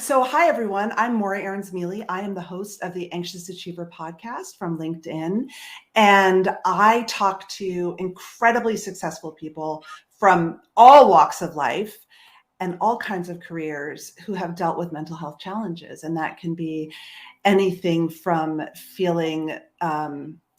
So hi, everyone. I'm Morra Aarons-Mele. I am the host of the Anxious Achiever podcast from LinkedIn. And I talk to incredibly successful people from all walks of life and all kinds of careers who have dealt with mental health challenges. And that can be anything from feeling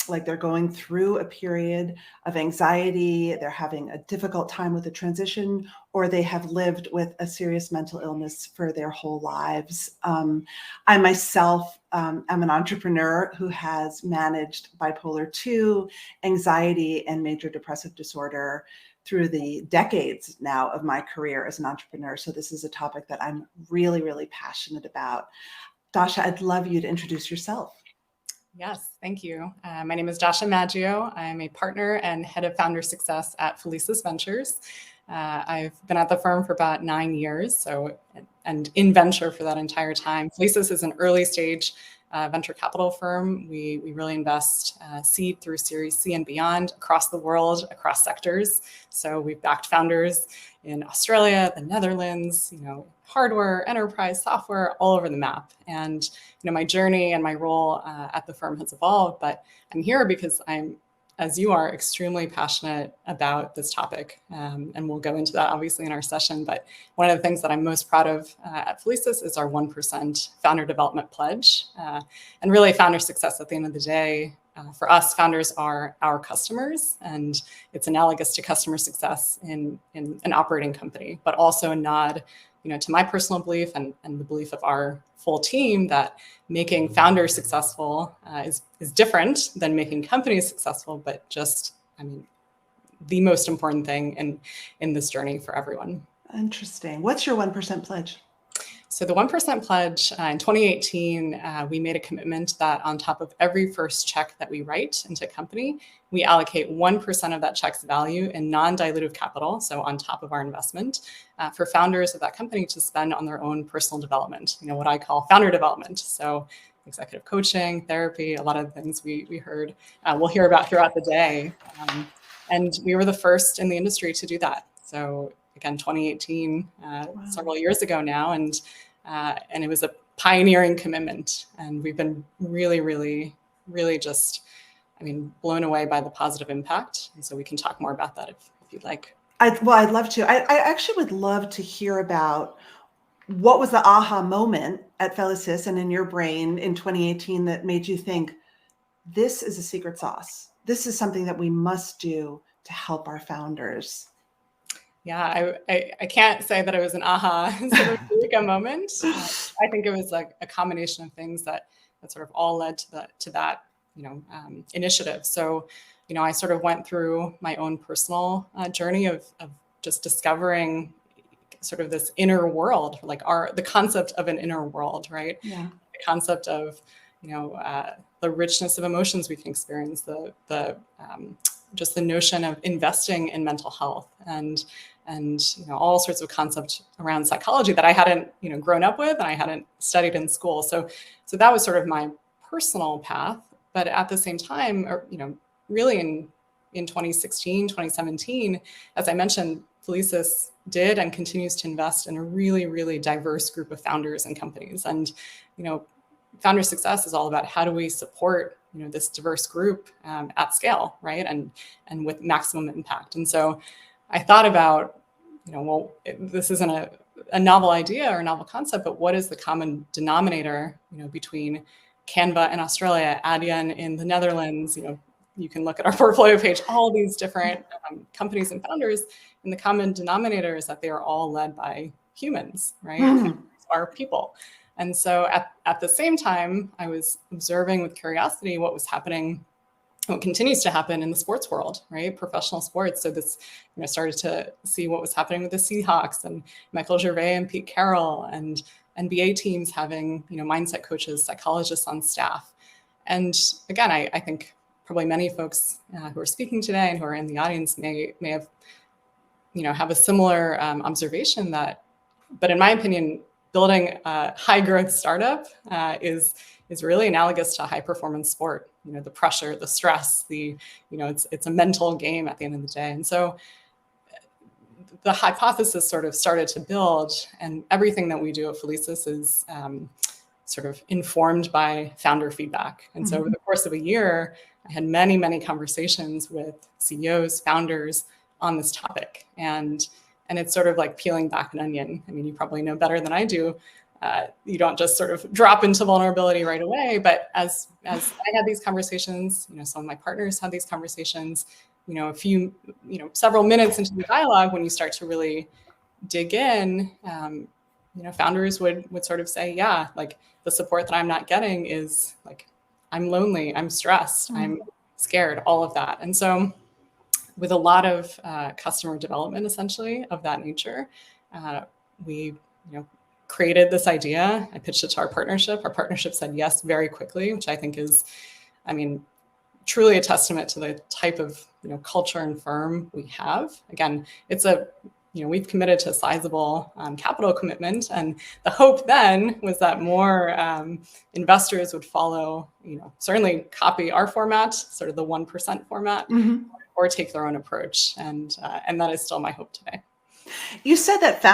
like they're going through a period of anxiety, they're having a difficult time with the transition, or they have lived with a serious mental illness for their whole lives. I myself am an entrepreneur who has managed bipolar 2, anxiety, and major depressive disorder through the decades now of my career as an entrepreneur. So this is a topic that I'm really, really passionate about. Dasha, I'd love you to introduce yourself. Yes, thank you. My name is Dasha Maggio. I'm a partner and head of founder success at Felicis Ventures. I've been at the firm for about 9 years, and in venture for that entire time. Felicis is an early stage venture capital firm. We really invest seed through Series C and beyond across the world, across sectors. So we've backed founders in Australia, the Netherlands, hardware, enterprise, software, all over the map. And my journey and my role at the firm has evolved, but I'm here because I'm, as you are, extremely passionate about this topic. And we'll go into that obviously in our session. But one of the things that I'm most proud of at Felicis is our 1% founder development pledge. And really founder success at the end of the day, for us, founders are our customers, and it's analogous to customer success in an operating company, but also a nod to my personal belief and the belief of our full team that making founders successful is different than making companies successful, but the most important thing in this journey for everyone. Interesting. What's your 1% pledge? So the 1% pledge in 2018, we made a commitment that on top of every first check that we write into a company, we allocate 1% of that check's value in non-dilutive capital, so on top of our investment, for founders of that company to spend on their own personal development, what I call founder development. So executive coaching, therapy, a lot of the things we'll hear about throughout the day. And we were the first in the industry to do that. So again, 2018, wow. Several years ago now, and it was a pioneering commitment. And we've been really, really, really just, blown away by the positive impact. And so we can talk more about that if you'd like. I'd love to. I actually would love to hear about what was the aha moment at Felicis and in your brain in 2018 that made you think, this is a secret sauce. This is something that we must do to help our founders. Yeah, I can't say that it was an aha sort of eureka moment. I think it was like a combination of things that sort of all led to that initiative. So, I sort of went through my own personal journey of just discovering sort of this inner world, like the concept of an inner world, right? Yeah. The concept of the richness of emotions we can experience, just the notion of investing in mental health and all sorts of concepts around psychology that I hadn't grown up with and I hadn't studied in school. So that was sort of my personal path. But at the same time, really in 2016, 2017, as I mentioned, Felicis did and continues to invest in a really, really diverse group of founders and companies. And founder success is all about how do we support this diverse group at scale, right? And with maximum impact. And so I thought about, this isn't a novel idea or a novel concept, but what is the common denominator, between Canva in Australia, Adyen in the Netherlands? You can look at our portfolio page, all these different companies and founders, and the common denominator is that they are all led by humans, right? Mm-hmm. Are people. And so at the same time, I was observing with curiosity what was happening, what continues to happen in the sports world, right? Professional sports. So this, started to see what was happening with the Seahawks and Michael Gervais and Pete Carroll and NBA teams having, mindset coaches, psychologists on staff. And again, I think probably many folks who are speaking today and who are in the audience may have, have a similar observation but in my opinion, building a high growth startup is really analogous to a high performance sport. The pressure, the stress, it's a mental game at the end of the day. And so the hypothesis sort of started to build, and everything that we do at Felicis is sort of informed by founder feedback. And so over the course of a year, I had many, many conversations with CEOs, founders on this topic. And it's sort of like peeling back an onion. I mean, you probably know better than I do. You don't just sort of drop into vulnerability right away. But as I had these conversations, some of my partners had these conversations, several minutes into the dialogue, when you start to really dig in, founders would sort of say, yeah, like the support that I'm not getting is like, I'm lonely, I'm stressed, I'm scared, all of that. And so with a lot of customer development, essentially, of that nature, we, created this idea. I pitched it to our partnership. Our partnership said yes very quickly, which I think is, truly a testament to the type of, culture and firm we have. Again, it's we've committed to a sizable capital commitment. And the hope then was that more investors would follow, certainly copy our format, sort of the 1% format, or take their own approach. And that is still my hope today. You said that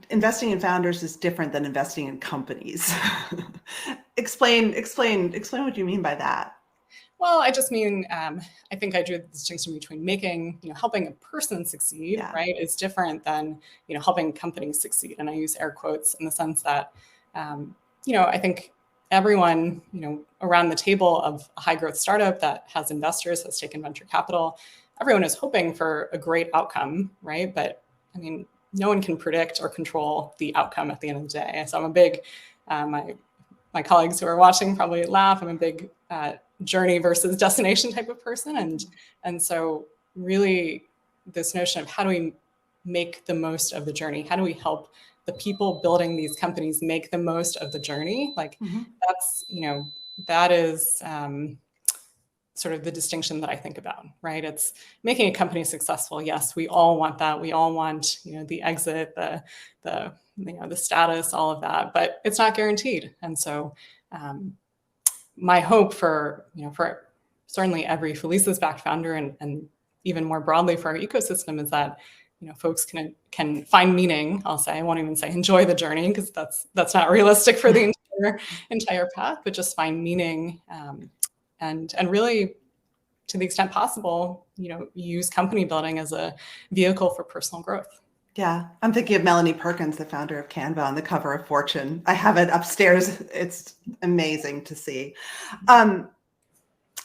investing in founders is different than investing in companies. Explain what you mean by that. Well, I just mean, I think I drew the distinction between helping a person succeed, right, is different than, helping companies succeed. And I use air quotes in the sense that, I think everyone, around the table of a high growth startup that has investors, has taken venture capital, everyone is hoping for a great outcome, right? But no one can predict or control the outcome at the end of the day. So I'm a big, my colleagues who are watching probably laugh, I'm a big journey versus destination type of person. And so really this notion of how do we make the most of the journey? How do we help the people building these companies make the most of the journey? Like that's, that is sort of the distinction that I think about, right? It's making a company successful. Yes, we all want that. We all want, the exit, the status, all of that, but it's not guaranteed. And so my hope for certainly every Felicis-backed founder and even more broadly for our ecosystem is that, folks can find meaning. I'll say, I won't even say enjoy the journey, because that's not realistic for the entire path, but just find meaning and really, to the extent possible, use company building as a vehicle for personal growth. Yeah, I'm thinking of Melanie Perkins, the founder of Canva, on the cover of Fortune. I have it upstairs. It's amazing to see.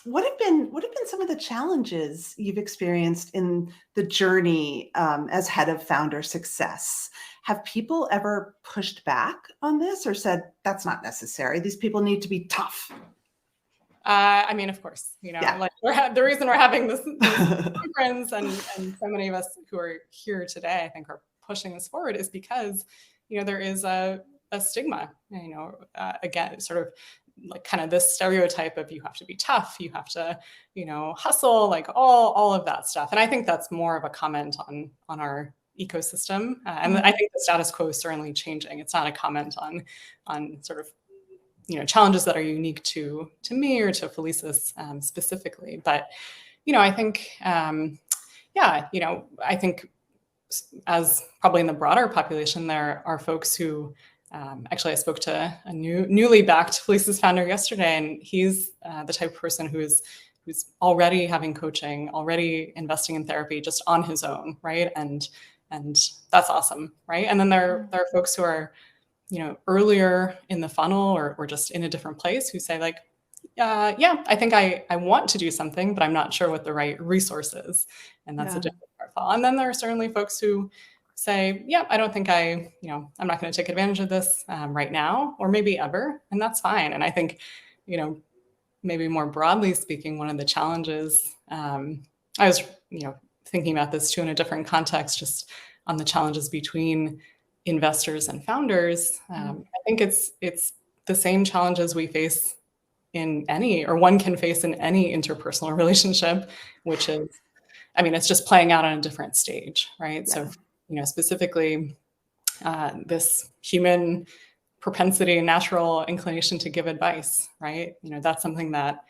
What have been some of the challenges you've experienced in the journey as head of founder success? Have people ever pushed back on this or said, that's not necessary, these people need to be tough? Of course, like the reason we're having this conference and so many of us who are here today, I think, are pushing this forward is because, there is a stigma, again, sort of like kind of this stereotype of you have to be tough, you have to, hustle, like all of that stuff. And I think that's more of a comment on our ecosystem. And I think the status quo is certainly changing. It's not a comment on sort of, challenges that are unique to me or to Felicis specifically. But, I think, I think as probably in the broader population, there are folks who, actually, I spoke to a newly backed Felicis founder yesterday, and he's the type of person who's already having coaching, already investing in therapy just on his own, right? And that's awesome, right? And then there are folks who are, earlier in the funnel or just in a different place who say like, I think I want to do something, but I'm not sure what the right resource is. And that's a different profile. And then there are certainly folks who say, I don't think I'm not going to take advantage of this right now, or maybe ever. And that's fine. And I think, maybe more broadly speaking, one of the challenges, I was, thinking about this too in a different context, just on the challenges between investors and founders. I think it's the same challenges we face in one can face in any interpersonal relationship, which is, it's just playing out on a different stage, right? Yeah. So, specifically, this human propensity and natural inclination to give advice, right? That's something that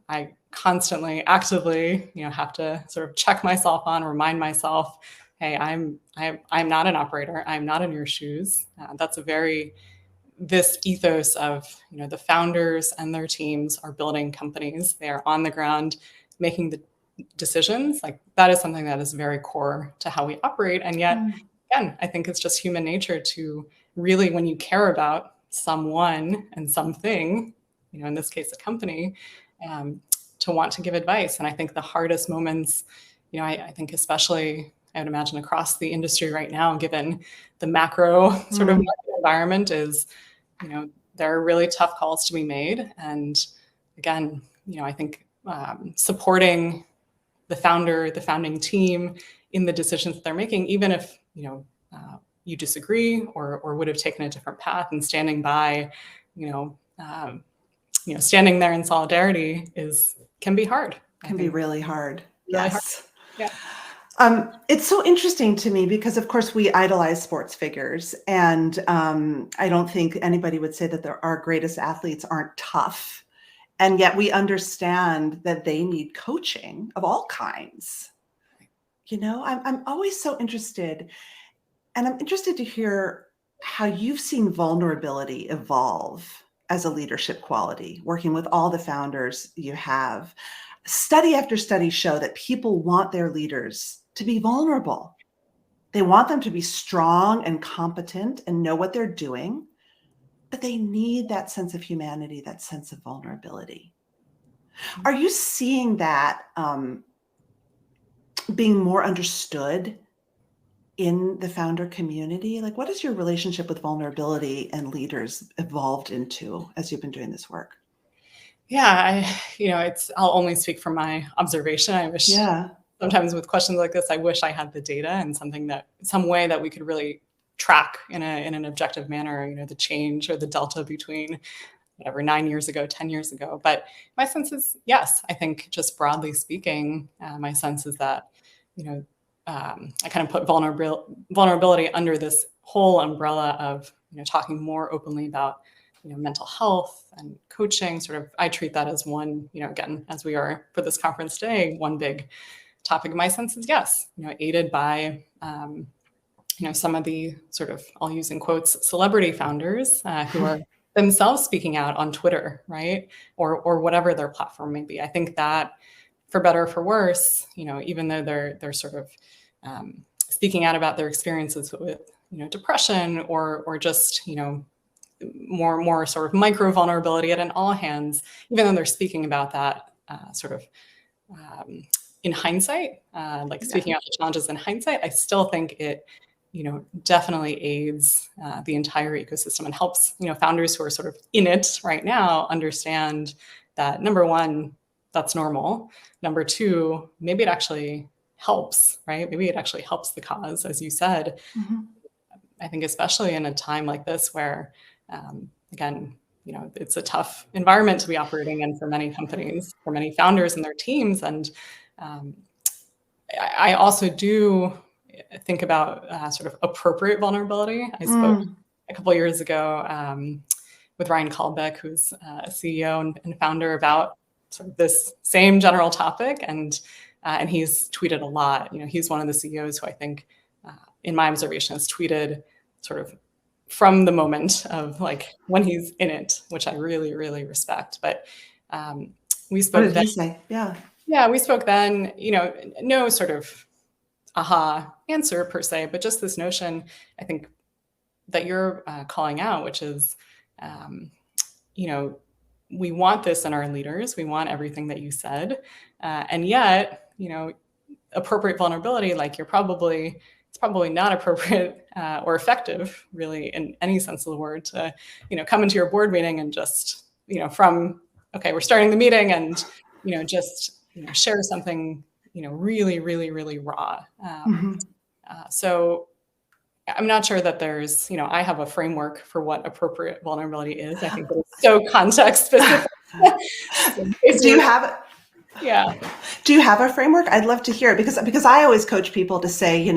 I constantly, actively, have to sort of check myself on, remind myself, hey, I'm not an operator. I'm not in your shoes. That's a very, this ethos of, the founders and their teams are building companies. They are on the ground making the decisions. Like, that is something that is very core to how we operate. And yet, again, I think it's just human nature to really, when you care about someone and something, in this case, a company, to want to give advice. And I think the hardest moments, I think especially, I would imagine across the industry right now, given the macro sort of market environment, is, there are really tough calls to be made. And again, I think supporting the founding team in the decisions that they're making, even if, you disagree or would have taken a different path, and standing by, standing there in solidarity can be hard. Can be really hard. Really yes. Hard. Yeah. It's so interesting to me because, of course, we idolize sports figures, and I don't think anybody would say that our greatest athletes aren't tough, and yet we understand that they need coaching of all kinds. I'm always so interested, and I'm interested to hear how you've seen vulnerability evolve as a leadership quality, working with all the founders you have. Study after study show that people want their leaders to be vulnerable. They want them to be strong and competent and know what they're doing, but they need that sense of humanity, that sense of vulnerability. Are you seeing that being more understood in the founder community? Like, what has your relationship with vulnerability and leaders evolved into as you've been doing this work? Yeah, I'll only speak from my observation. I wish sometimes with questions like this, I wish I had the data and some way that we could really track in an objective manner, the change or the delta between whatever 9 years ago, 10 years ago. But my sense is, yes, I think just broadly speaking, my sense is that, I kind of put vulnerability under this whole umbrella of, talking more openly about, mental health and coaching. Sort of, I treat that as one, again, as we are for this conference today, one big topic. My sense is, yes, aided by, some of the sort of, I'll use in quotes, celebrity founders who are themselves speaking out on Twitter, right? Or whatever their platform may be. I think that, for better or for worse, even though they're sort of speaking out about their experiences with, depression or just, more sort of micro vulnerability at an all hands, even though they're speaking about that sort of in hindsight, speaking out the challenges in hindsight, I still think it, definitely aids the entire ecosystem and helps, founders who are sort of in it right now understand that, number one, that's normal. Number two, maybe it actually helps, right? Maybe it actually helps the cause, as you said. I think especially in a time like this where, again, it's a tough environment to be operating in for many companies, for many founders and their teams. And I also do think about sort of appropriate vulnerability. I spoke a couple of years ago with Ryan Kalbeck, who's a CEO and founder, about sort of this same general topic. And he's tweeted a lot. He's one of the CEOs who I think, in my observation, has tweeted sort of from the moment of like when he's in it, which I really, really respect. But we spoke what did he say? Yeah, we spoke then, no sort of aha answer per se, but just this notion, I think, that you're calling out, which is, we want this in our leaders. We want everything that you said. And yet, appropriate vulnerability, like it's probably not appropriate or effective, really, in any sense of the word, to, come into your board meeting and just, okay, we're starting the meeting and, just, share something, really, really, really raw. So I'm not sure that there's, I have a framework for what appropriate vulnerability is. I think it's so context specific. Do you have it? Yeah. Do you have a framework? I'd love to hear it because I always coach people to say,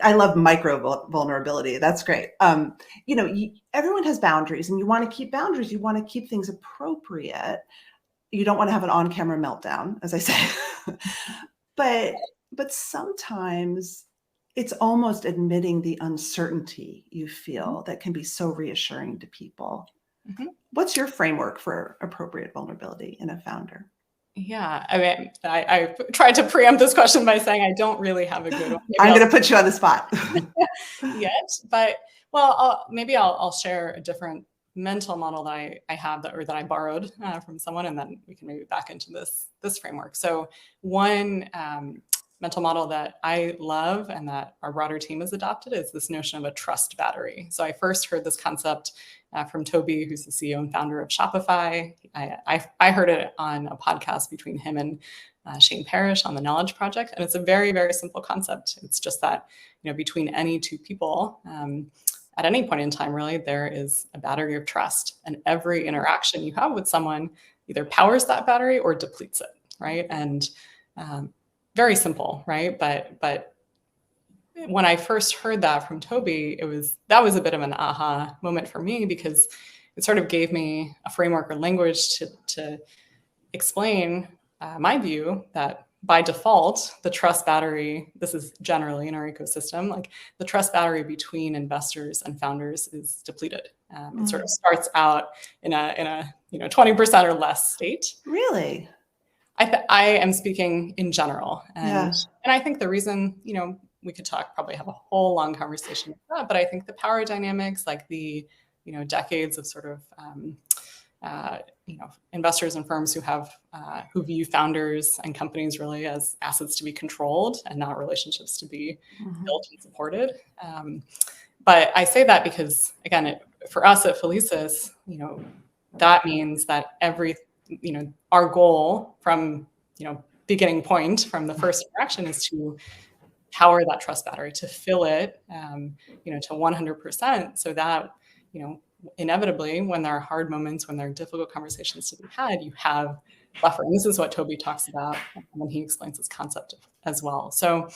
I love micro vulnerability. That's great. Everyone has boundaries and you want to keep boundaries. You want to keep things appropriate. You don't want to have an on-camera meltdown, as I say. But sometimes it's almost admitting the uncertainty you feel that can be so reassuring to people. Mm-hmm. What's your framework for appropriate vulnerability in a founder? Yeah, I mean, I tried to preempt this question by saying I don't really have a good one. I'm going to put you on the spot. Yet, but well, maybe I'll share a different mental model that I have that I borrowed from someone, and then we can maybe back into this framework. So one mental model that I love and that our broader team has adopted is this notion of a trust battery. So I first heard this concept from Toby, who's the CEO and founder of Shopify. I heard it on a podcast between him and Shane Parrish on the Knowledge Project, and it's a very, very simple concept. It's just that between any two people, at any point in time, really, there is a battery of trust, and every interaction you have with someone either powers that battery or depletes it, right? And very simple, right? But when I first heard that from Toby, that was a bit of an aha moment for me, because it sort of gave me a framework or language to explain my view that by default, the trust battery, this is generally in our ecosystem, like the trust battery between investors and founders is depleted. It sort of starts out in a 20% or less state. Really? I am speaking in general. And I think the reason, we could probably have a whole long conversation about that, but I think the power dynamics, like the, decades of sort of, investors and firms who view founders and companies really as assets to be controlled and not relationships to be built and supported. But I say that because, again, for us at Felicis, that means that our goal from, beginning point from the first interaction is to power that trust battery, to fill it, to 100%, so that, inevitably, when there are hard moments, when there are difficult conversations to be had, you have buffer. And this is what Toby talks about when he explains this concept as well. So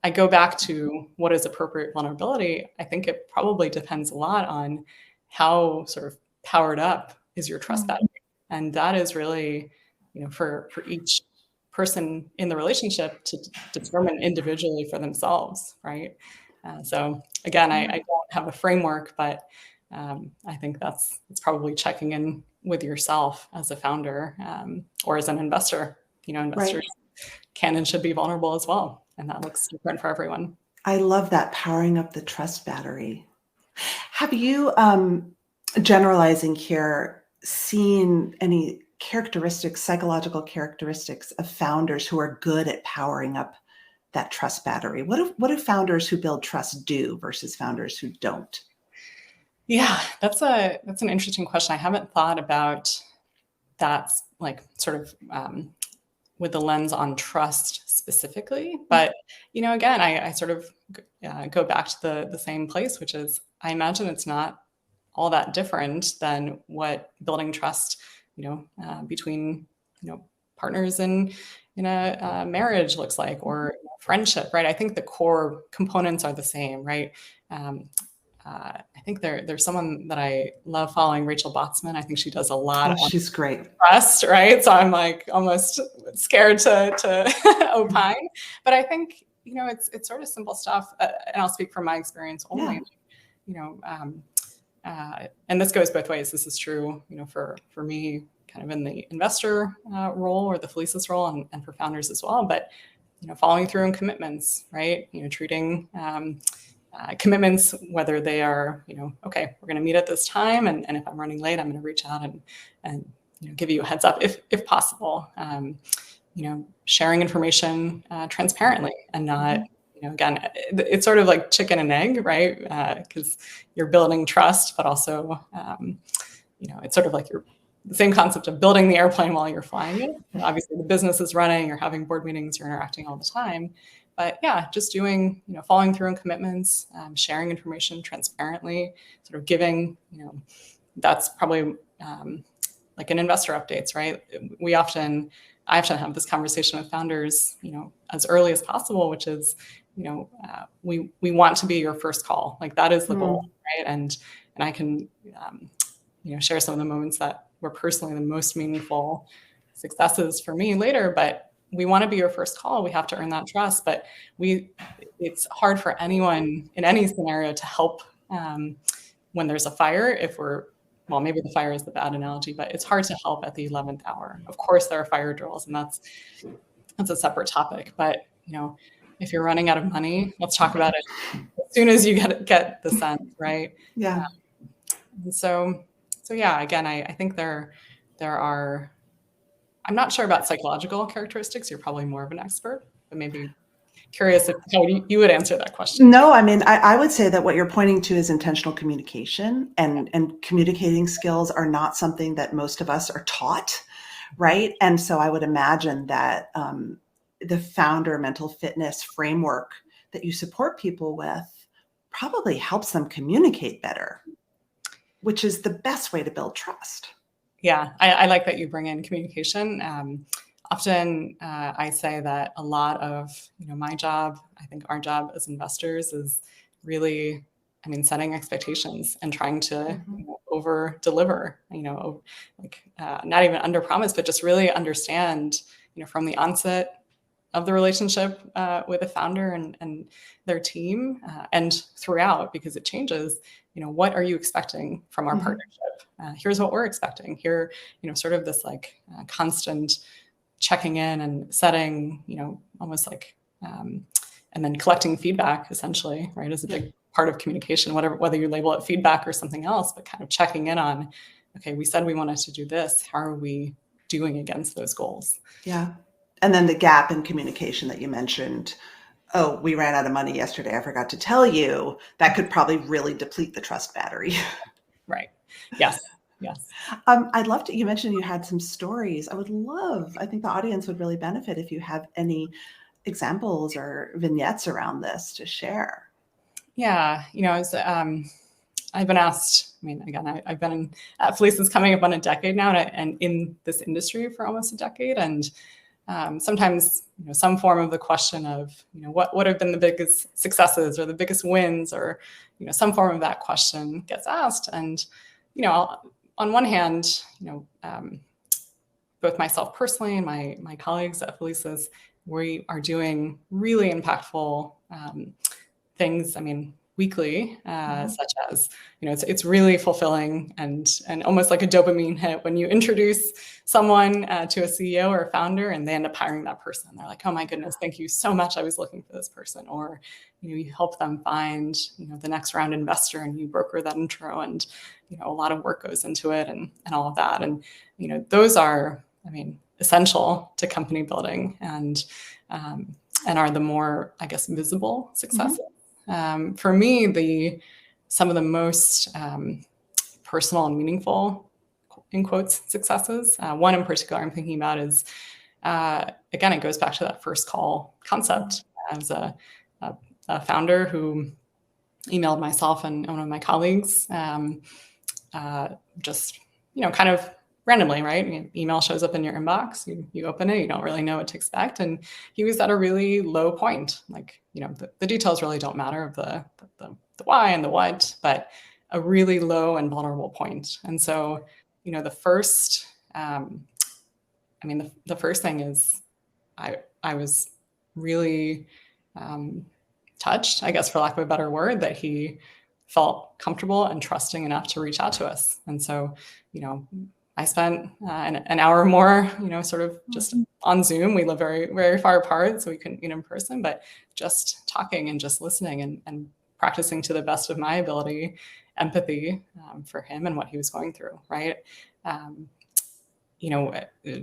I go back to what is appropriate vulnerability. I think it probably depends a lot on how sort of powered up is your trust battery. And that is really, for each person in the relationship to determine individually for themselves, right? So again, I don't have a framework, but I think it's probably checking in with yourself as a founder or as an investor. Investors can and should be vulnerable as well, and that looks different for everyone. I love that, powering up the trust battery. Have you, generalizing here, seen any psychological characteristics of founders who are good at powering up that trust battery? What do founders who build trust do versus founders who don't? Yeah, that's an interesting question. I haven't thought about that, like, sort of with the lens on trust specifically. But, again, I sort of go back to the same place, which is I imagine it's not all that different than what building trust, between, partners in a marriage looks like, or friendship, right? I think the core components are the same, right? I think there's someone that I love following, Rachel Botsman. I think she does a lot. She's great. Trust, right? So I'm like almost scared to opine. But I think, it's sort of simple stuff. And I'll speak from my experience only. And this goes both ways. This is true, for me, kind of in the investor role or the Felicis role, and for founders as well. But, following through on commitments, right? Treating commitments, whether they are, okay, we're going to meet at this time, and if I'm running late, I'm going to reach out and give you a heads up if possible. Sharing information transparently, and not, again, it's sort of like chicken and egg, right? Because you're building trust, but also, it's sort of like the same concept of building the airplane while you're flying it. Obviously, the business is running, you're having board meetings, you're interacting all the time. But yeah, just doing, following through on commitments, sharing information transparently, sort of giving, that's probably like in investor updates, right? I often have this conversation with founders, as early as possible, which is, we want to be your first call. Like, that is the goal, right? And I can, share some of the moments that were personally the most meaningful successes for me later, but we want to be your first call. We have to earn that trust, but it's hard for anyone in any scenario to help when there's a fire. Well, maybe the fire is the bad analogy, but it's hard to help at the 11th hour. Of course, there are fire drills, and that's a separate topic. But if you're running out of money, let's talk about it as soon as you get the sense, right? Yeah. And so yeah, again, I think there are. I'm not sure about psychological characteristics. You're probably more of an expert, but maybe curious how you would answer that question. No, I mean, I would say that what you're pointing to is intentional communication, and communicating skills are not something that most of us are taught, right? And so I would imagine that the founder mental fitness framework that you support people with probably helps them communicate better, which is the best way to build trust. Yeah, I like that you bring in communication. Often I say that a lot of my job, I think our job as investors, is really, setting expectations and trying to over deliver. Not even under promise, but just really understand from the onset of the relationship with a founder and their team, and throughout, because it changes. What are you expecting from our partnership? Here's what we're expecting. Here, sort of this constant checking in and setting, almost and then collecting feedback, essentially, right, is a big part of communication, whether you label it feedback or something else, but kind of checking in on, okay, we said we wanted to do this. How are we doing against those goals? Yeah. And then the gap in communication that you mentioned. Oh, we ran out of money yesterday. I forgot to tell you. That could probably really deplete the trust battery. Right. Yes. Yes. I'd love to, you mentioned you had some stories. I think the audience would really benefit if you have any examples or vignettes around this to share. Yeah. I've been asked, again, I've been at Felicis coming up on a decade now, and in this industry for almost a decade. And sometimes, some form of the question of, what have been the biggest successes or the biggest wins, or, some form of that question gets asked. And, on one hand, both myself personally and my colleagues at Felicis, we are doing really impactful things. Weekly, such as, it's really fulfilling and almost like a dopamine hit when you introduce someone to a CEO or a founder and they end up hiring that person. They're like, oh my goodness, thank you so much. I was looking for this person. Or, you help them find, the next round investor, and you broker that intro, and, a lot of work goes into it and all of that. And, those are, essential to company building and are the more, I guess, visible successes. For me, some of the most personal and meaningful, in quotes, successes, one in particular I'm thinking about is, again, it goes back to that first call concept. As a founder who emailed myself and one of my colleagues, just, kind of randomly, right? Email shows up in your inbox, you open it, you don't really know what to expect. And he was at a really low point. The details really don't matter of the why and the what, but a really low and vulnerable point. And so, the first, the first thing is I was really touched, I guess, for lack of a better word, that he felt comfortable and trusting enough to reach out to us. And so, I spent an hour more, sort of just on Zoom. We live very, very far apart, so we couldn't meet in person, but just talking and just listening and practicing to the best of my ability, empathy for him and what he was going through, right?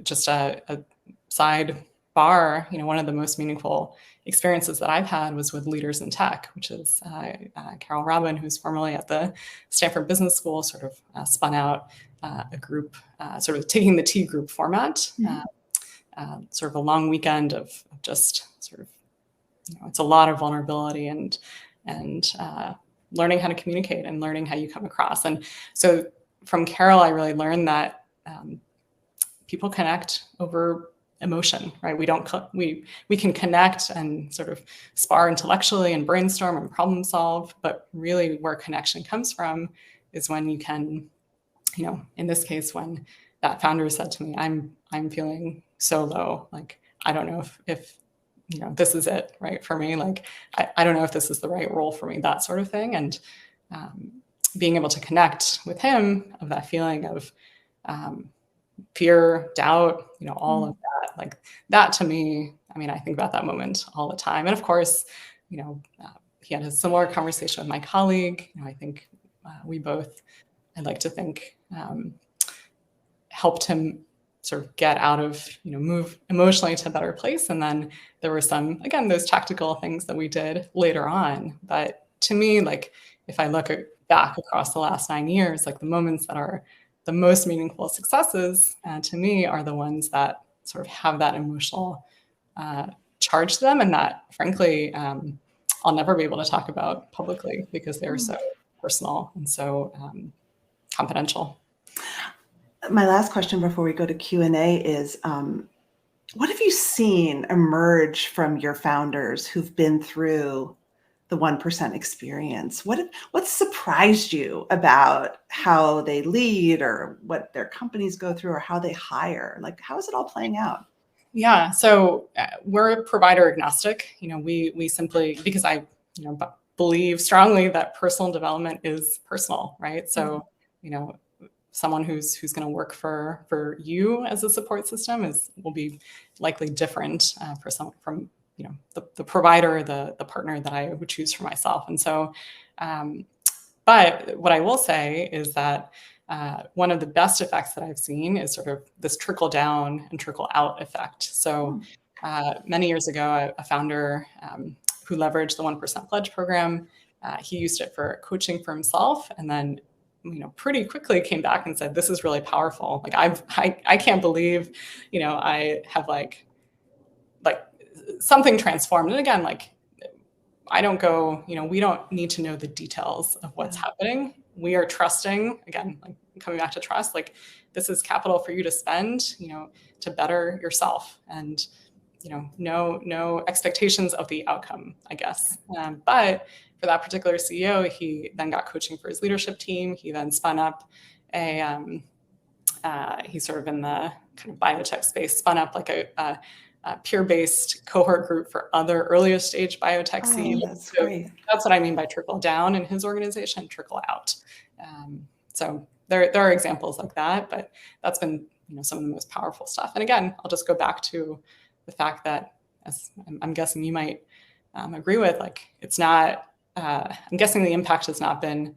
Just a sidebar, one of the most meaningful experiences that I've had was with Leaders in Tech, which is Carol Robin, who's formerly at the Stanford Business School, sort of spun out a group, sort of taking the T group format, sort of a long weekend of just sort of, it's a lot of vulnerability and learning how to communicate and learning how you come across. And so from Carol, I really learned that people connect over emotion, right? We can connect and sort of spar intellectually and brainstorm and problem solve, but really where connection comes from is when you can, in this case, when that founder said to me, I'm feeling so low, like I don't know if this is it, right, for me. Like, I don't know if this is the right role for me, that sort of thing. And being able to connect with him of that feeling of fear, doubt, all of that, like that to me, I mean, I think about that moment all the time. And of course, he had a similar conversation with my colleague. I think we both, I'd like to think, helped him sort of get out of, move emotionally to a better place. And then there were some, again, those tactical things that we did later on. But to me, like, if I look back across the last 9 years, like the moments that are the most meaningful successes to me are the ones that sort of have that emotional charge to them, and that, frankly, I'll never be able to talk about publicly because they're so personal and so confidential. My last question before we go to Q&A is, what have you seen emerge from your founders who've been through the 1% experience? What surprised you about how they lead, or what their companies go through, or how they hire? Like, how is it all playing out? Yeah, so we're provider agnostic. We simply, because I believe strongly that personal development is personal, right? So someone who's going to work for you as a support system will be likely different for someone from the provider, the partner that I would choose for myself. And so, but what I will say is that one of the best effects that I've seen is sort of this trickle down and trickle out effect. So many years ago, a founder who leveraged the 1% Pledge program, he used it for coaching for himself, and then pretty quickly came back and said, "This is really powerful. Like, I can't believe, I have like something transformed." And again, like, I don't go, we don't need to know the details of what's happening. We are trusting, again, like coming back to trust, like, this is capital for you to spend, to better yourself, and, no expectations of the outcome, I guess. But for that particular CEO, he then got coaching for his leadership team. He then spun up he's sort of in the kind of biotech space, spun up like a peer-based cohort group for other earlier stage biotech seeds. That's great. That's what I mean by trickle down in his organization, trickle out. So there are examples like that, but that's been some of the most powerful stuff. And again, I'll just go back to the fact that, as I'm guessing you might agree with, like, it's not. I'm guessing the impact has not been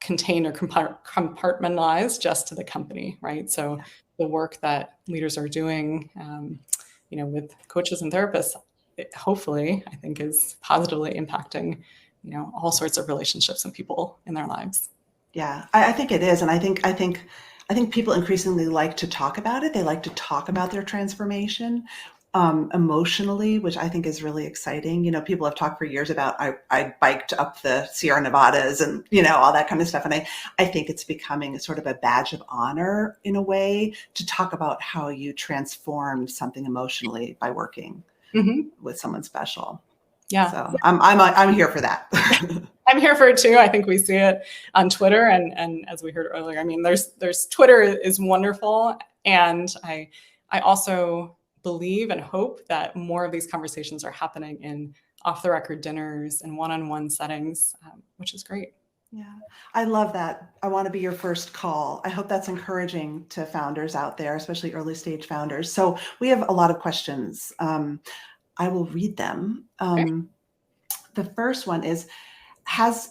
contained or compartmentalized just to the company, right? So the work that leaders are doing, with coaches and therapists, hopefully, I think, is positively impacting, all sorts of relationships and people in their lives. Yeah, I think it is, and I think people increasingly like to talk about it. They like to talk about their transformation emotionally, which I think is really exciting. People have talked for years about, I biked up the Sierra Nevadas and, all that kind of stuff. And I think it's becoming a sort of a badge of honor in a way to talk about how you transformed something emotionally by working with someone special. Yeah. So I'm here for that. I'm here for it too. I think we see it on Twitter, and as we heard earlier, I mean, there's Twitter is wonderful. And I also believe and hope that more of these conversations are happening in off-the-record dinners and one-on-one settings, which is great. Yeah, I love that. I want to be your first call. I hope that's encouraging to founders out there, especially early stage founders. So we have a lot of questions. I will read them. The first one is, has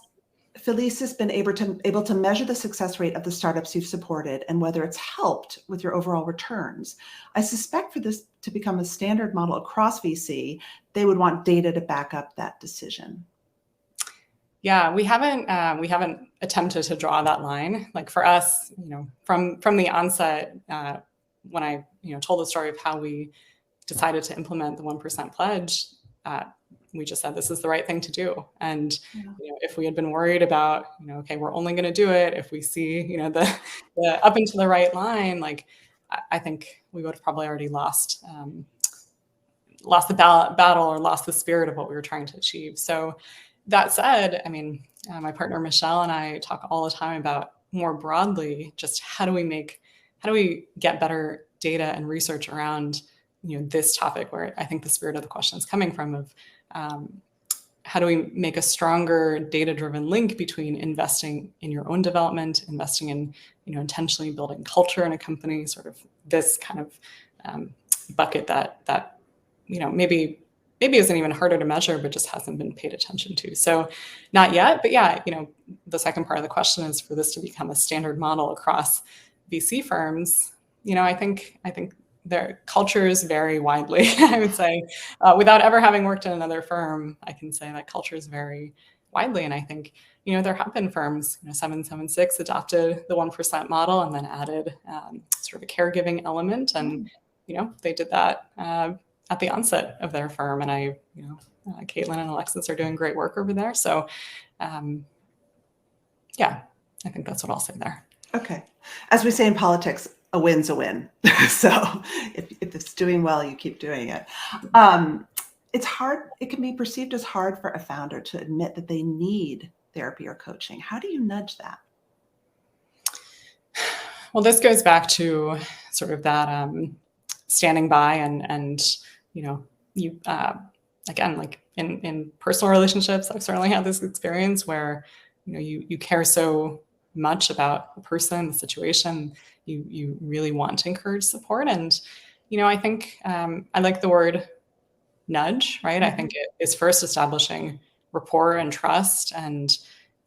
Felicis been able to measure the success rate of the startups you've supported and whether it's helped with your overall returns? I suspect for this to become a standard model across VC, they would want data to back up that decision. Yeah, we haven't attempted to draw that line. Like, for us, from the onset, when I told the story of how we decided to implement the 1% pledge, we just said this is the right thing to do. And if we had been worried about, okay, we're only going to do it if we see, the up into the right line, like, I think we would have probably already lost the battle or lost the spirit of what we were trying to achieve. So that said, I mean, my partner Michelle and I talk all the time about, more broadly, just how do we get better data and research around this topic where I think the spirit of the question is coming from of how do we make a stronger data-driven link between investing in your own development, investing in, intentionally building culture in a company, sort of this kind of bucket that maybe isn't even harder to measure, but just hasn't been paid attention to. So not yet, but yeah, the second part of the question is for this to become a standard model across VC firms. I think their cultures vary widely. I would say, without ever having worked in another firm, I can say that cultures vary widely. And I think, there have been firms, 776 adopted the 1% model and then added sort of a caregiving element. And, they did that at the onset of their firm. And Caitlin and Alexis are doing great work over there. So, yeah, I think that's what I'll say there. Okay. As we say in politics, a win's a win. So if it's doing well, you keep doing it. It's hard. It can be perceived as hard for a founder to admit that they need therapy or coaching. How do you nudge that? Well, this goes back to sort of that standing by and you again, like in personal relationships, I've certainly had this experience where you care so much about the person, the situation, you really want to encourage support. And I think I like the word nudge, right? I think it is first establishing rapport and trust and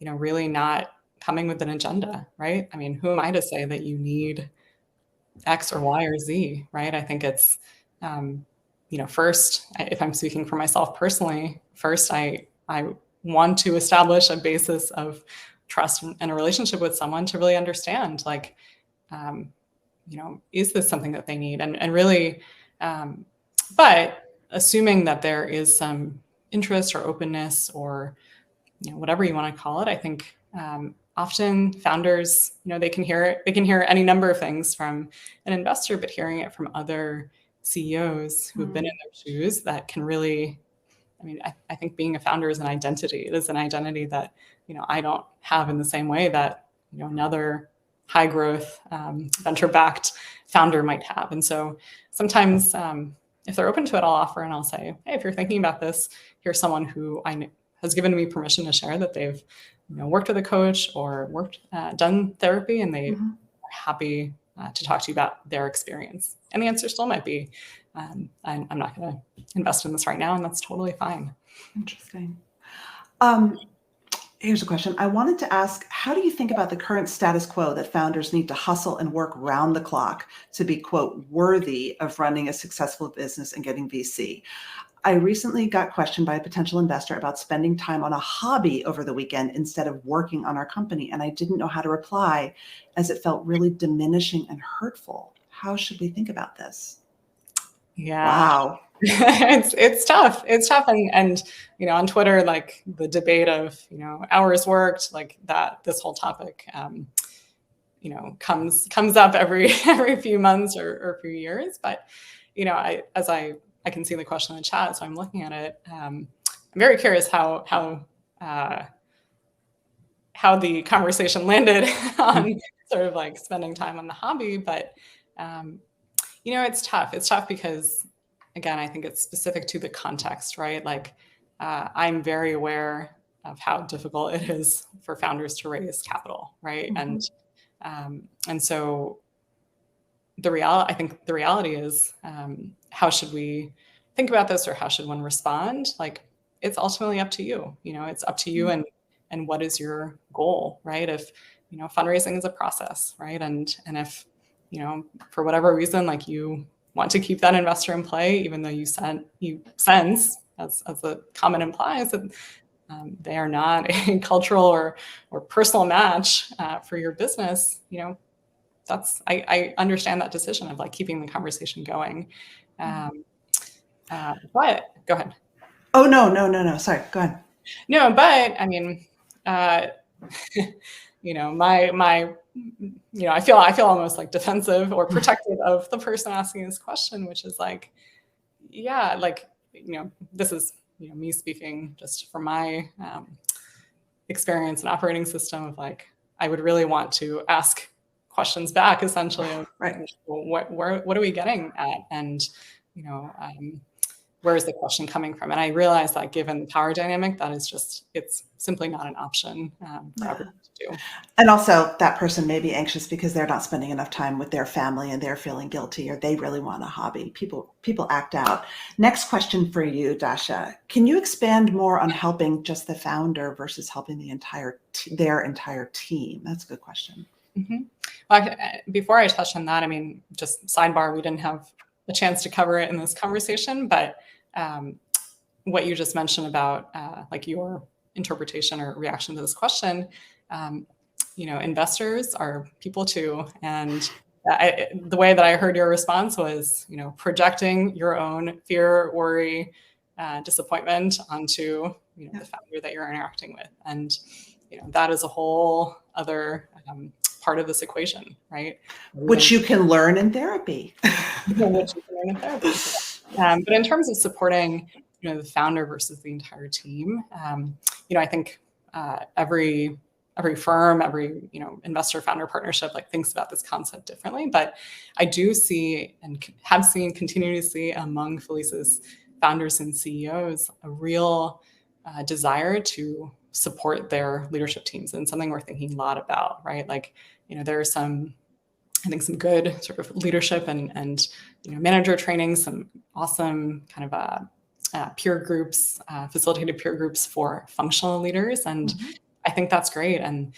really not coming with an agenda, right? I mean, who am I to say that you need X or Y or Z, right? I think it's first, if I'm speaking for myself personally, first I want to establish a basis of trust and a relationship with someone to really understand, like, is this something that they need? And really, but assuming that there is some interest or openness or, whatever you want to call it, I think often founders, they can hear any number of things from an investor, but hearing it from other CEOs who've been in their shoes, that can really, I think being a founder is an identity. It is an identity that, I don't have in the same way that, another high growth venture-backed founder might have. And so sometimes if they're open to it, I'll offer and I'll say, hey, if you're thinking about this, here's someone who has given me permission to share that they've worked with a coach or done therapy, and they are happy to talk to you about their experience. And the answer still might be, I'm not going to invest in this right now, and that's totally fine. Interesting. Here's a question. I wanted to ask, how do you think about the current status quo that founders need to hustle and work round the clock to be, quote, worthy of running a successful business and getting VC? I recently got questioned by a potential investor about spending time on a hobby over the weekend instead of working on our company. And I didn't know how to reply, as it felt really diminishing and hurtful. How should we think about this? Yeah. Wow. It's tough. It's tough. And on Twitter, like the debate of, hours worked, like that, this whole topic, comes up every few months or few years. But, I can see the question in the chat, so I'm looking at it. I'm very curious how the conversation landed on sort of like spending time on the hobby. But, it's tough. It's tough because, again, I think it's specific to the context, right? Like, I'm very aware of how difficult it is for founders to raise capital, right? And so I think the reality is, how should we think about this, or how should one respond? Like, it's ultimately up to you. It's up to you, and what is your goal, right? If fundraising is a process, right? And if for whatever reason, like, you want to keep that investor in play, even though you sense, as the comment implies, that they are not a cultural or personal match for your business, I understand that decision of like keeping the conversation going. But go ahead. Oh, no. Sorry, go ahead. No, but I mean, I feel almost like defensive or protective of the person asking this question, which is like, yeah, like, this is, me speaking just from my experience and operating system of like, I would really want to ask questions back, essentially, of, right. What are we getting at? And, where is the question coming from? And I realized that given the power dynamic, that is just, it's simply not an option for everyone to do. And also that person may be anxious because they're not spending enough time with their family and they're feeling guilty, or they really want a hobby. People act out. Next question for you, Dasha. Can you expand more on helping just the founder versus helping their entire team? That's a good question. Mm-hmm. Well, before I touch on that, I mean, just sidebar, we didn't have a chance to cover it in this conversation, but what you just mentioned about like your interpretation or reaction to this question, investors are people too. And the way that I heard your response was, projecting your own fear, worry, disappointment onto, the founder that you're interacting with. And, that is a whole other part of this equation, right? Which you can learn in therapy. But in terms of supporting, the founder versus the entire team, I think every firm, every investor founder partnership thinks about this concept differently. But I do see and have seen, continue to see among Felicis founders and CEOs a real desire to support their leadership teams, and something we're thinking a lot about, right? There are some good sort of leadership and manager training, some awesome kind of peer groups, facilitated peer groups for functional leaders. And I think that's great. And,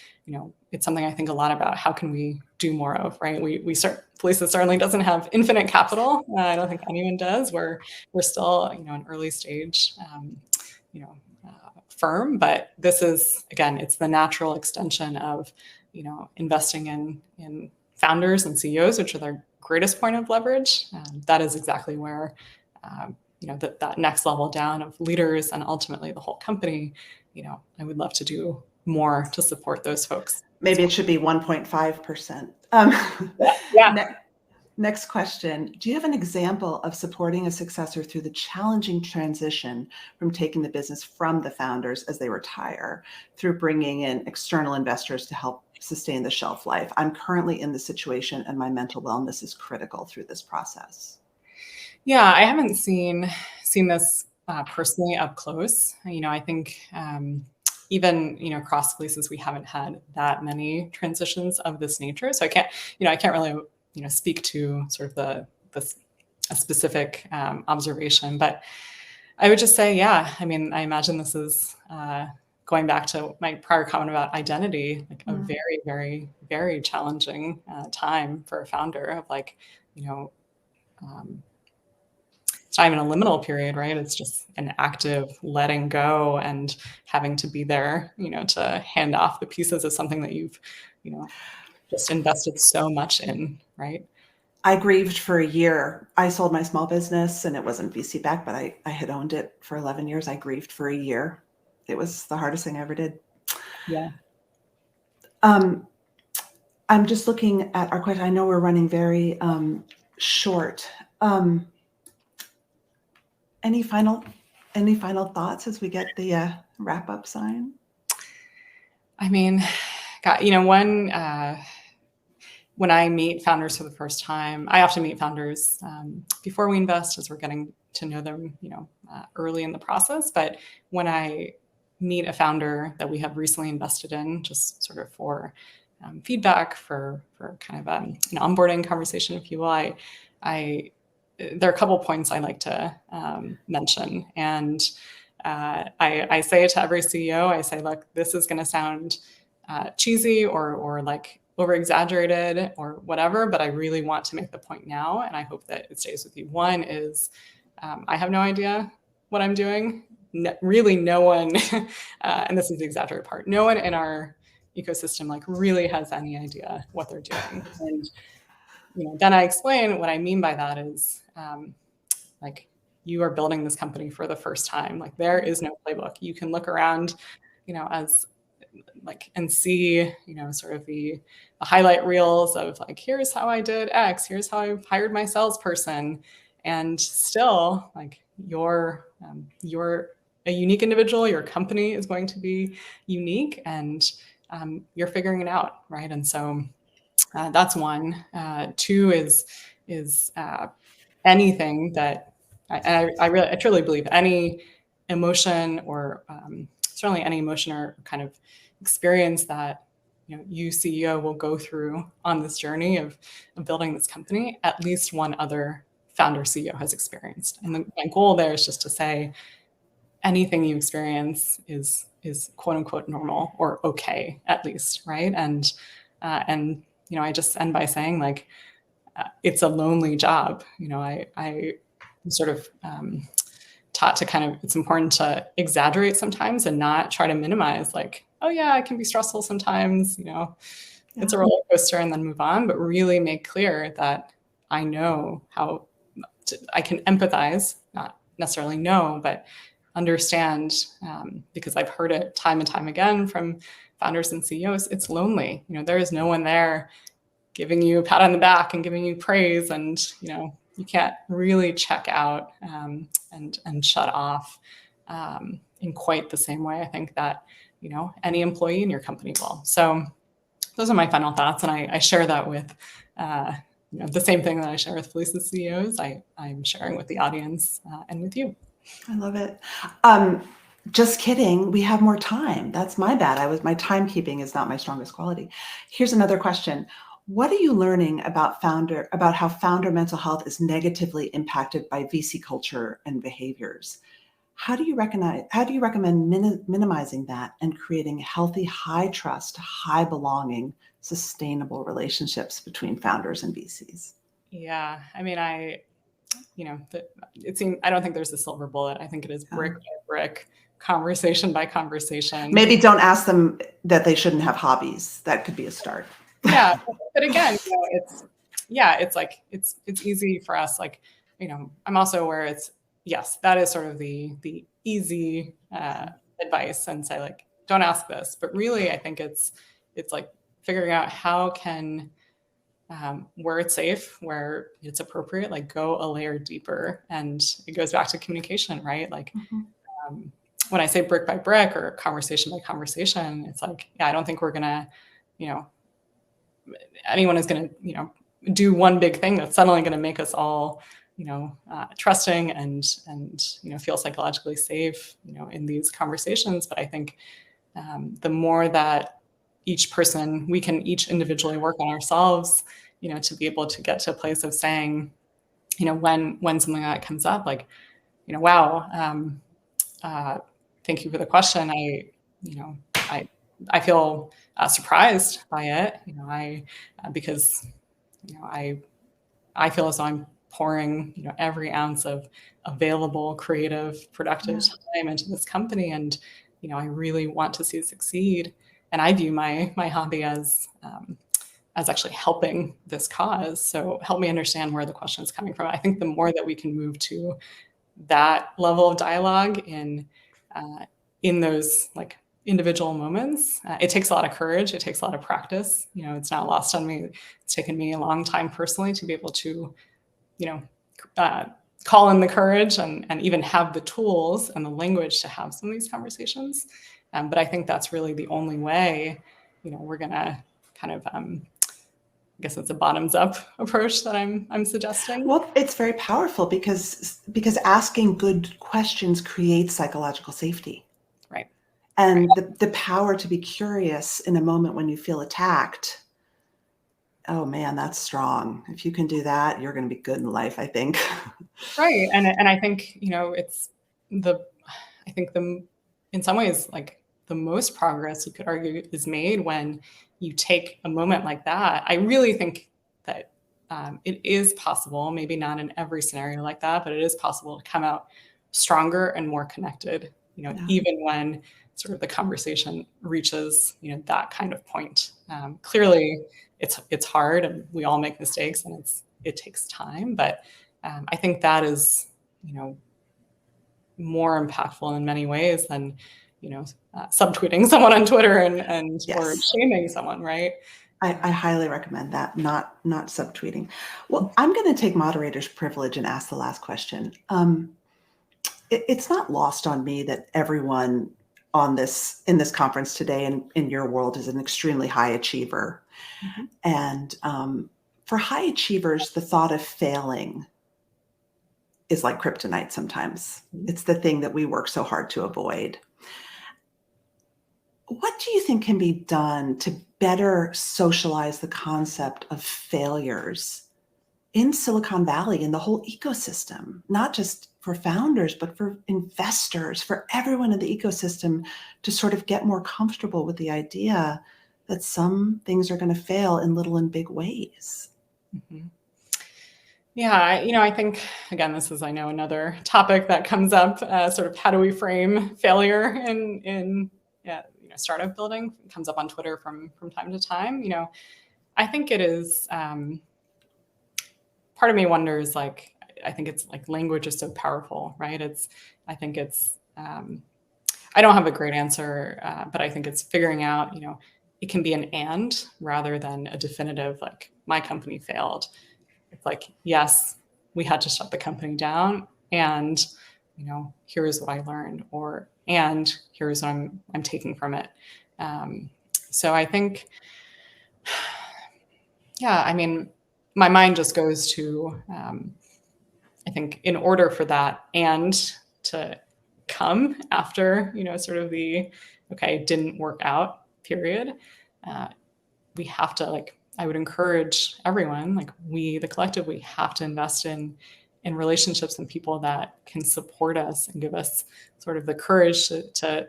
it's something I think a lot about. How can we do more of, right? Felicis certainly doesn't have infinite capital. I don't think anyone does. We're still, an early stage, firm, but this is, again, it's the natural extension of, investing in founders and CEOs, which are their greatest point of leverage. That is exactly where, that next level down of leaders and ultimately the whole company, I would love to do more to support those folks. Maybe it should be 1.5%. Yeah. Next question. Do you have an example of supporting a successor through the challenging transition from taking the business from the founders as they retire, through bringing in external investors to help sustain the shelf life? I'm currently in the situation and my mental wellness is critical through this process. Yeah, I haven't seen this personally up close. I think even across Felicis, we haven't had that many transitions of this nature. So I can't really speak to sort of a specific observation, but I would just say, yeah, I mean, I imagine this is going back to my prior comment about identity, a very, very, very challenging time for a founder of it's not even a liminal period, right? It's just an active letting go and having to be there, to hand off the pieces of something that you've, just invested so much in, right? I grieved for a year. I sold my small business and it wasn't VC backed, but I had owned it for 11 years. I grieved for a year. It was the hardest thing I ever did. Yeah. I'm just looking at our question. I know we're running very short. Any final thoughts as we get the wrap up sign? I mean, God, when I meet founders for the first time, I often meet founders before we invest, as we're getting to know them, early in the process. But when I meet a founder that we have recently invested in, just sort of for feedback, for kind of an onboarding conversation, if you will, there are a couple points I like to mention. And I say it to every CEO. I say, look, this is going to sound cheesy or over exaggerated or whatever, but I really want to make the point now. And I hope that it stays with you. One is, I have no idea what I'm doing. Really no one, and this is the exaggerated part, no one in our ecosystem really has any idea what they're doing. And then I explain what I mean by that is you are building this company for the first time. There is no playbook. You can look around, as and see, sort of the highlight reels of here's how I did X, here's how I hired my salesperson. And still you're a unique individual, your company is going to be unique, and you're figuring it out. Right. And so that's one. Two is anything that, I truly believe any emotion or certainly any emotion or kind of experience that you CEO will go through on this journey of building this company, at least one other founder CEO has experienced. And my goal there is just to say anything you experience is quote unquote normal or okay, at least, right? And I just end by saying, like, it's a lonely job. I sort of taught to kind of, it's important to exaggerate sometimes and not try to minimize, like, oh yeah, it can be stressful sometimes, it's a roller coaster, and then move on, but really make clear that I know how I can empathize, not necessarily know, but understand, because I've heard it time and time again from founders and CEOs, it's lonely. There is no one there giving you a pat on the back and giving you praise, and you can't really check out and shut off in quite the same way, I think, that any employee in your company will. So those are my final thoughts, and I share that with the same thing that I share with Felicis CEOs. I'm sharing with the audience and with you. I love it. Just kidding. We have more time. That's my bad. My timekeeping is not my strongest quality. Here's another question. What are you learning about how founder mental health is negatively impacted by VC culture and behaviors? How do you recommend minimizing that and creating healthy, high trust, high belonging, sustainable relationships between founders and VCs? Yeah, I mean, I don't think there's a silver bullet. I think it is brick by brick, conversation by conversation. Maybe don't ask them that they shouldn't have hobbies. That could be a start. Yeah, but again, it's easy for us. Like, I'm also aware yes, that is sort of the easy advice, and say, like, don't ask this. But really, I think it's like figuring out how can, where it's safe, where it's appropriate, like, go a layer deeper. And it goes back to communication, right? Like, when I say brick by brick or conversation by conversation, it's like, I don't think we're gonna, anyone is gonna, do one big thing that's suddenly gonna make us all, trusting and feel psychologically safe, in these conversations. But I think the more that each person, we can each individually work on ourselves, to be able to get to a place of saying, when something like that comes up, like, wow, thank you for the question. I feel surprised by it, because I feel as though I'm pouring every ounce of available, creative, productive time into this company, and I really want to see it succeed. And I view my hobby as actually helping this cause. So help me understand where the question is coming from. I think the more that we can move to that level of dialogue in those, like, individual moments, it takes a lot of courage. It takes a lot of practice. It's not lost on me. It's taken me a long time personally to be able to, call in the courage and even have the tools and the language to have some of these conversations. But I think that's really the only way, we're gonna kind of, I guess it's a bottoms up approach that I'm suggesting. Well, it's very powerful because asking good questions creates psychological safety. Right. And the power to be curious in a moment when you feel attacked. Oh man, that's strong. If you can do that, you're going to be good in life, I think. Right. And I think, in some ways, like, the most progress, you could argue, is made when you take a moment like that. I really think that it is possible, maybe not in every scenario like that, but it is possible to come out stronger and more connected, even when sort of the conversation reaches, that kind of point. Clearly, it's hard, and we all make mistakes, and it takes time. But I think that is, more impactful in many ways than, subtweeting someone on Twitter and Yes. or shaming someone, right? I highly recommend that, not subtweeting. Well, I'm going to take moderator's privilege and ask the last question. It's not lost on me that everyone in this conference today and in your world is an extremely high achiever. Mm-hmm. And for high achievers, the thought of failing is like kryptonite sometimes. It's the thing that we work so hard to avoid. What do you think can be done to better socialize the concept of failures in Silicon Valley, in the whole ecosystem, not just for founders, but for investors, for everyone in the ecosystem, to sort of get more comfortable with the idea that some things are going to fail in little and big ways? Mm-hmm. Yeah, I think, again, this is, I know, another topic that comes up, sort of how do we frame failure in startup building. It comes up on Twitter from time to time. I think it is, part of me wonders, like, I think it's like language is so powerful, right? I don't have a great answer, but I think it's figuring out, it can be an and rather than a definitive, like, my company failed. It's like, yes, we had to shut the company down, and here's what I learned, and here's what I'm taking from it. So I think, yeah, I mean, my mind just goes to, I think, in order for that and to come after, sort of the, okay, didn't work out period, we have to, like, I would encourage everyone, like we, the collective, we have to invest in relationships and people that can support us and give us sort of the courage to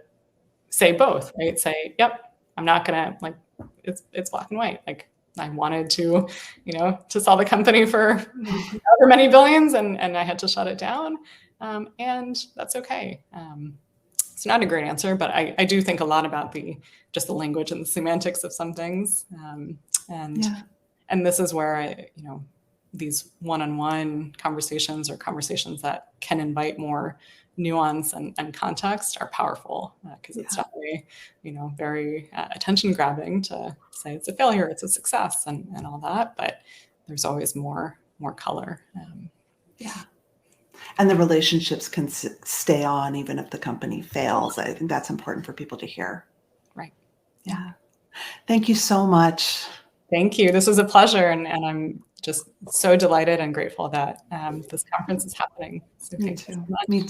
say both, right? Say, yep, I'm not gonna, like, it's black and white. Like, I wanted to, to sell the company for however many billions, and I had to shut it down, and that's okay. It's not a great answer, but I do think a lot about just the language and the semantics of some things. And this is where these one-on-one conversations, or conversations that can invite more nuance and context, are powerful, because it's definitely, very attention grabbing to say it's a failure, it's a success, and all that, but there's always more color. And the relationships can stay on even if the company fails. I think that's important for people to hear. Right. Yeah. Thank you so much. Thank you. This was a pleasure. And I'm just so delighted and grateful that this conference is happening. So Me thank you too. so much. Me too.